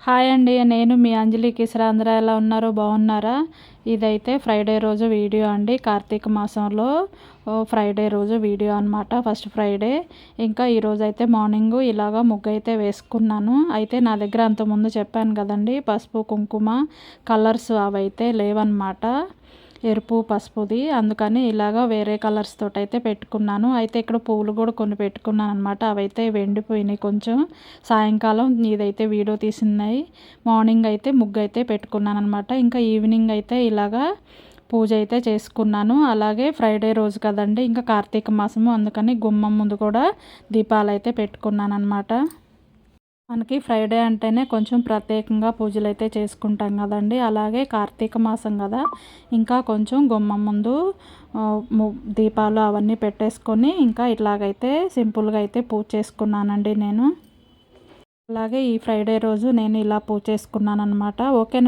Hi అండి. నేను మీ అంజలి కిస్రా. అందరూ ఎలా ఉన్నారో బాగున్నారా? ఇదైతే ఫ్రైడే రోజు వీడియో అండి. కార్తీక మాసంలో ఫ్రైడే రోజు వీడియో అనమాట. First Friday. ఇంకా ఈరోజు అయితే మార్నింగ్ ఇలాగా ముగ్గు అయితే వేసుకున్నాను. అయితే నా దగ్గర అంతకుముందు చెప్పాను కదండి, పసుపు కుంకుమ కలర్స్ అవైతే లేవన్నమాట, ఎరుపు పసుపుది. అందుకని ఇలాగ వేరే కలర్స్ తోటి అయితే పెట్టుకున్నాను. అయితే ఇక్కడ పువ్వులు కూడా కొన్ని పెట్టుకున్నాను అనమాట. అవైతే వెండిపోయినాయి కొంచెం. సాయంకాలం ఇదైతే వీడియో తీసినాయి. మార్నింగ్ అయితే ముగ్గు అయితే పెట్టుకున్నాను అనమాట. ఇంకా ఈవినింగ్ అయితే ఇలాగా పూజ అయితే చేసుకున్నాను. అలాగే ఫ్రైడే రోజు కదండి, ఇంకా కార్తీక మాసము, అందుకని గుమ్మం ముందు కూడా దీపాలు అయితే పెట్టుకున్నాను అనమాట. మనకి ఫ్రైడే అంటేనే కొంచెం ప్రత్యేకంగా పూజలు అయితే చేసుకుంటాం కదండి. అలాగే కార్తీక మాసం కదా, ఇంకా కొంచెం గుమ్మం ముందు దీపాలు అవన్నీ పెట్టేసుకొని ఇంకా ఇట్లాగైతే సింపుల్గా అయితే పూజ చేసుకున్నానండి నేను. అలాగే ఈ ఫ్రైడే రోజు నేను ఇలా పూజ చేసుకున్నాను అనమాట. ఓకేనండి.